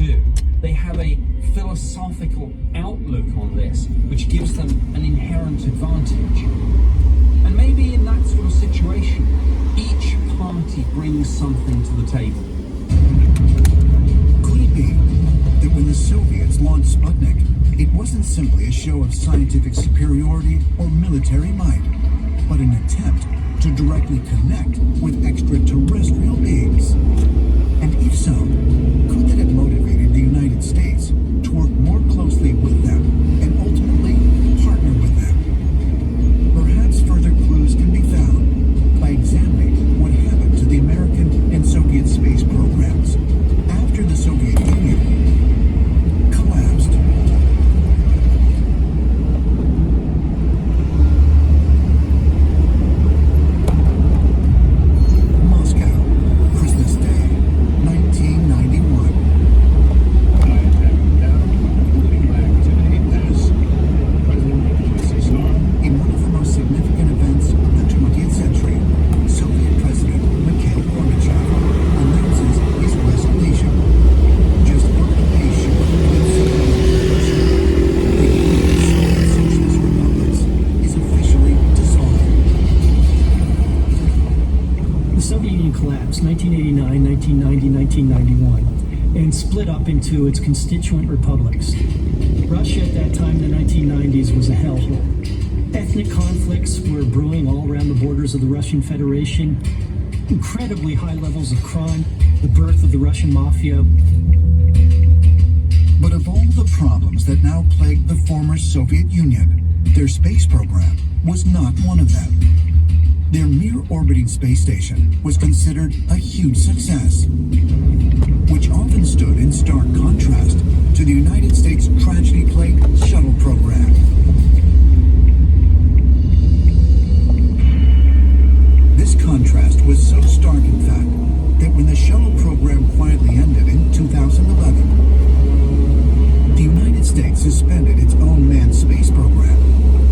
do. They have a philosophical outlook on this, which gives them an inherent advantage. And maybe in that sort of situation, each party brings something to the table. Could it be that when the Soviets launched Sputnik, it wasn't simply a show of scientific superiority or military might, but an attempt to directly connect with extraterrestrial beings? And if so, could that have motivated the United States to work more closely with them and ultimately partner with them? Perhaps further clues can be found by examining what happened to the American and Soviet space programs after the Soviet Union collapsed. Collapsed 1989, 1990, 1991, and split up into its constituent republics. Russia at that time in the 1990s was a hellhole. Ethnic conflicts were brewing all around the borders of the Russian Federation, incredibly high levels of crime, the birth of the Russian mafia. But of all the problems that now plagued the former Soviet Union, their space program was not one of them. Their mere orbiting space station was considered a huge success, which often stood in stark contrast to the United States' tragedy-plagued shuttle program. This contrast was so stark, in fact, that when the shuttle program quietly ended in 2011, the United States suspended its own manned space program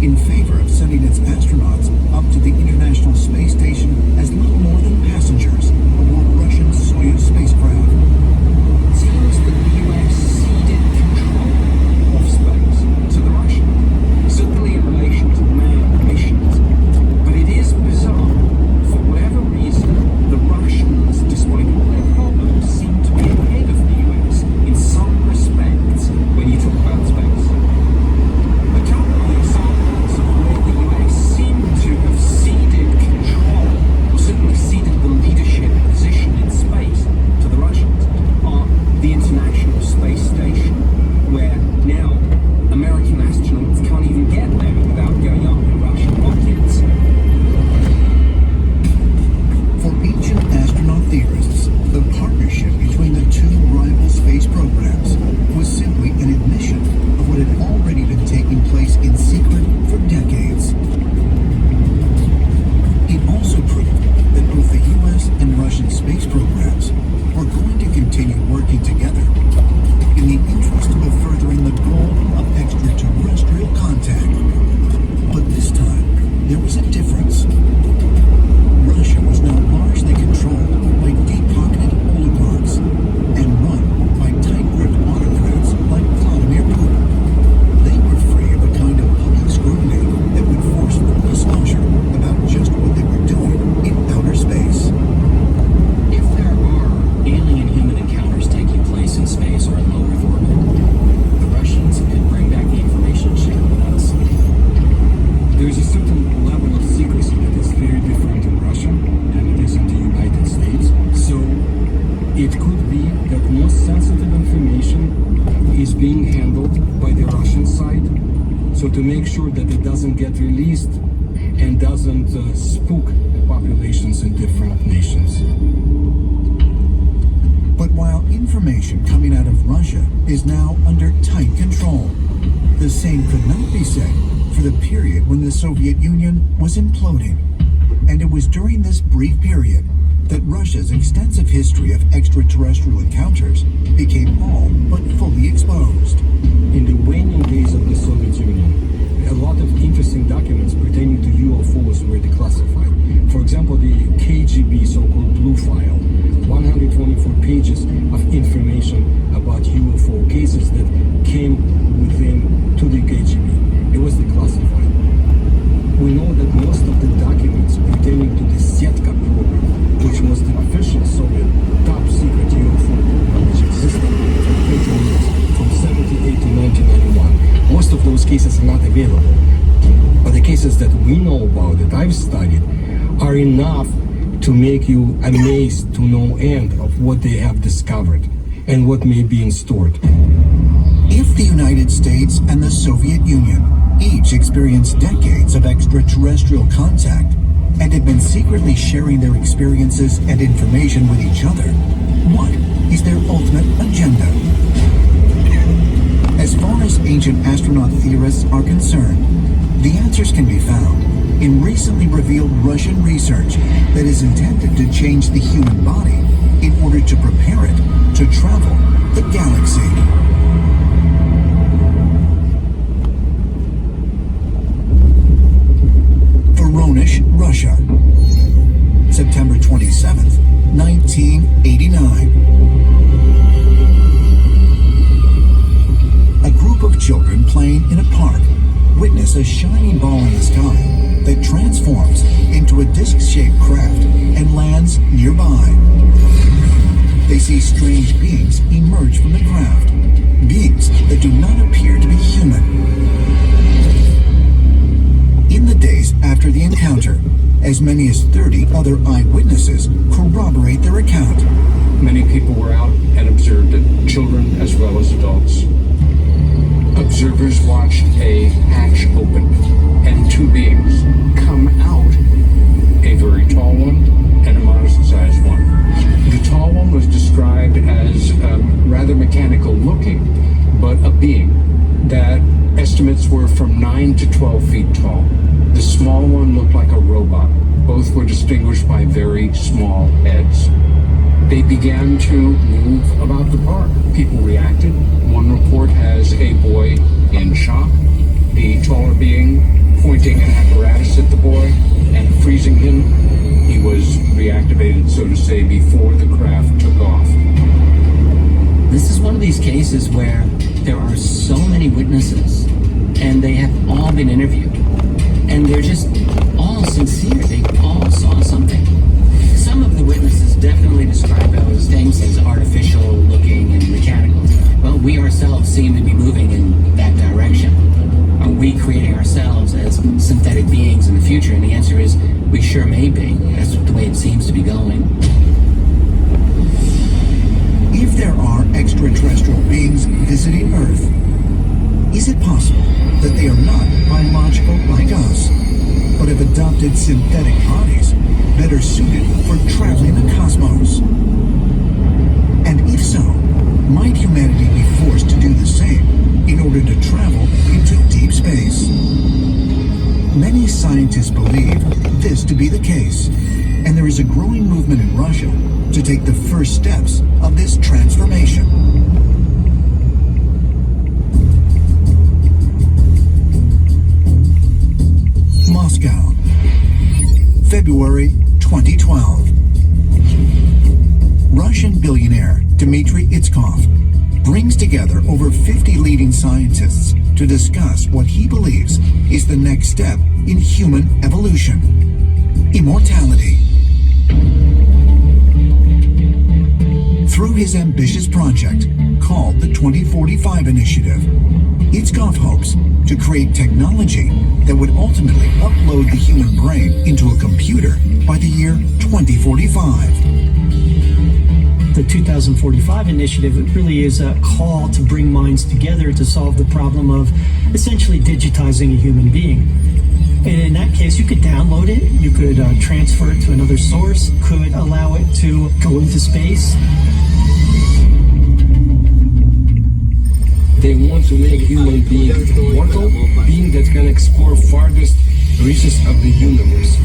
in favor of sending its astronauts up to the International Space Station as little more than passengers aboard Russian Soyuz spacecraft. It seems that the US ceded control of space to the Russians, certainly in relation to manned missions. But it is bizarre. For whatever reason, the Russians, despite all their problems, seem to be ahead of the US in some respects when you talk about space. A couple of examples of where the US seem to have ceded control, or certainly ceded the leadership position in space to the Russians, are the International Space Station, where now American astronauts can't even get there without going up in Russian rockets. For ancient astronaut theorists, the partnership between the two rival space programs was simply an admission of what had already been taking place in secret for decades. It also proved that both the US and Russian space programs were going to continue working together in the interest of furthering the goal of extraterrestrial contact. But this time, there was a difference. Russia was now largely controlled by deep-pocketed oligarchs and run by tight-gripped autocrats like Vladimir Putin. They were free of the kind of public scrutiny that would force full disclosure about just what they were doing in outer space. If there are alien-human encounters taking place in space or in low Earth orbit, the Russians could bring back the information shared with us. There is a certain level of secrecy that is very different in Russia than it is in the United States. So it could be that most sensitive information is being handled by the Russian side. So to make sure that it doesn't get released and doesn't spook the populations in different nations. But while information coming out of Russia is now under tight control, the same could not be said for the period when the Soviet Union was imploding. And it was during this brief period that Russia's extensive history of extraterrestrial encounters became all but fully exposed. In the waning days of the Soviet Union, a lot of interesting documents pertaining to UFOs were declassified. For example, the KGB so-called Blue File, 124 pages of information about UFOs. cases are not available. But the cases that we know about, that I've studied, are enough to make you amazed to no end of what they have discovered and what may be in store. If the United States and the Soviet Union each experienced decades of extraterrestrial contact and had been secretly sharing their experiences and information with each other, what is their ultimate agenda? As far as ancient astronaut theorists are concerned, the answers can be found in recently revealed Russian research that is intended to change the human body in order to prepare it to travel the galaxy. Voronezh, Russia, September 27th, 1989. A group of children playing in a park witness a shining ball in the sky that transforms into a disc-shaped craft and lands nearby. They see strange beings emerge from the craft, beings that do not appear to be human. In the days after the encounter, as many as 30 other eyewitnesses corroborate their account. Many people were out and observed it, children as well as adults. Observers watched a hatch open and two beings come out, a very tall one and a modest-sized one. The tall one was described as rather mechanical looking, but a being that estimates were from 9 to 12 feet tall. The small one looked like a robot. Both were distinguished by very small heads. They began to move about the park. People reacted. One report has a boy in shock, the taller being pointing an apparatus at the boy and freezing him. He was reactivated, so to say, before the craft took off. This is one of these cases where there are so many witnesses and they have all been interviewed and they're just all sincere. They all saw something. Some of the witnesses definitely describe those things as artificial looking and mechanical, but we ourselves seem to be moving in that direction. Are we creating ourselves as synthetic beings in the future? And the answer is we sure may be. That's the way it seems to be going. If there are extraterrestrial beings visiting Earth, is it possible that they are not biological like us, but have adopted synthetic bodies better suited for traveling the cosmos? And if so, might humanity be forced to do the same in order to travel into deep space? Many scientists believe this to be the case, and there is a growing movement in Russia to take the first steps of this transformation. Moscow, February 2012. Russian billionaire Dmitry Itskov brings together over 50 leading scientists to discuss what he believes is the next step in human evolution: immortality. Through his ambitious project, called the 2045 Initiative, Itskov hopes to create technology that would ultimately upload the human brain into a computer by the year 2045. The 2045 initiative really is a call to bring minds together to solve the problem of essentially digitizing a human being. And in that case, you could download it, you could transfer it to another source, could allow it to go into space. They want to make human beings immortal, being that can explore farthest reaches of the universe.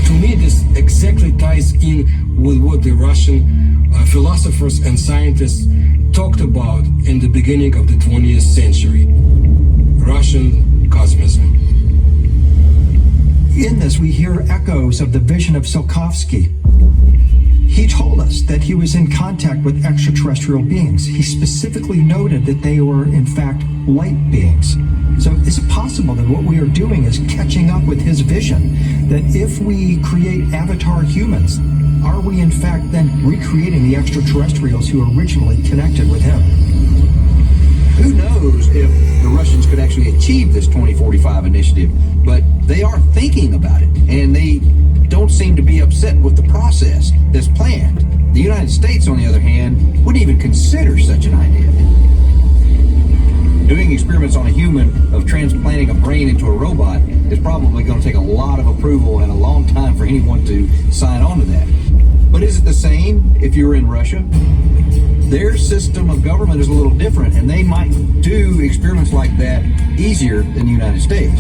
To me, this exactly ties in with what the Russian philosophers and scientists talked about in the beginning of the 20th century. Russian cosmism. In this, we hear echoes of the vision of Tsiolkovsky. He told us that he was in contact with extraterrestrial beings. He specifically noted that they were, in fact, light beings. So is it possible that what we are doing is catching up with his vision, that if we create avatar humans, are we in fact then recreating the extraterrestrials who originally connected with him? Who knows if the Russians could actually achieve achieve this 2045 initiative, but they are thinking about it, and they don't seem to be upset with the process that's planned. The United States, on the other hand, wouldn't even consider such an idea. Doing experiments on a human of transplanting a brain into a robot is probably going to take a lot of approval and a long time for anyone to sign on to that. But is it the same if you're in Russia? Their system of government is a little different, and they might do experiments like that easier than the United States.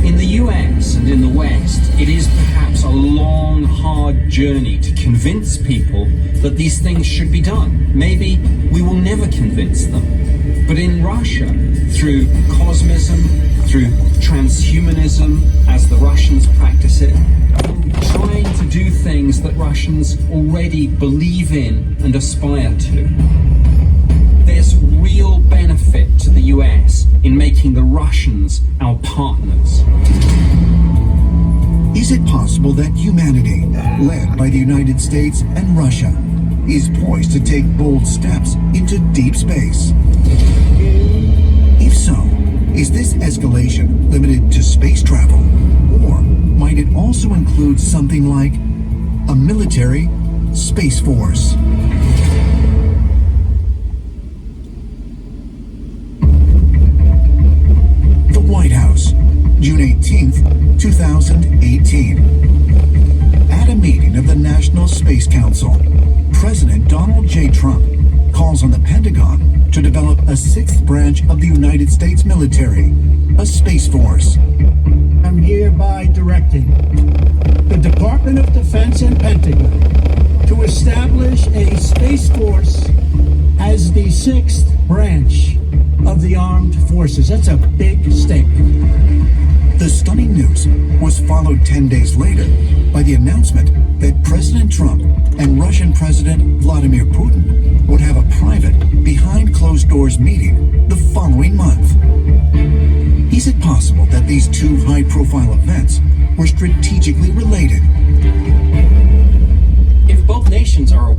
In the US and in the West, it is perhaps a long, hard journey to convince people that these things should be done. Maybe we will never convince them. But in Russia, through cosmism, through transhumanism, as the Russians practice it, trying to do things that Russians already believe in and aspire to. There's real benefit to the US in making the Russians our partners. Is it possible that humanity, led by the United States and Russia, is poised to take bold steps into deep space? If so, is this escalation limited to space travel? Or might it also include something like a military space force? The White House, June 18th, 2018. At a meeting of the National Space Council, President Donald J. Trump calls on the Pentagon to develop a sixth branch of the United States military, a space force. I'm hereby directing the Department of Defense and Pentagon to establish a space force as the sixth branch of the armed forces. That's a big statement. The stunning news was followed 10 days later by the announcement that President Trump and Russian President Vladimir Putin would have a private, behind-closed-doors meeting the following month. Is it possible that these two high-profile events were strategically related? If both nations are aware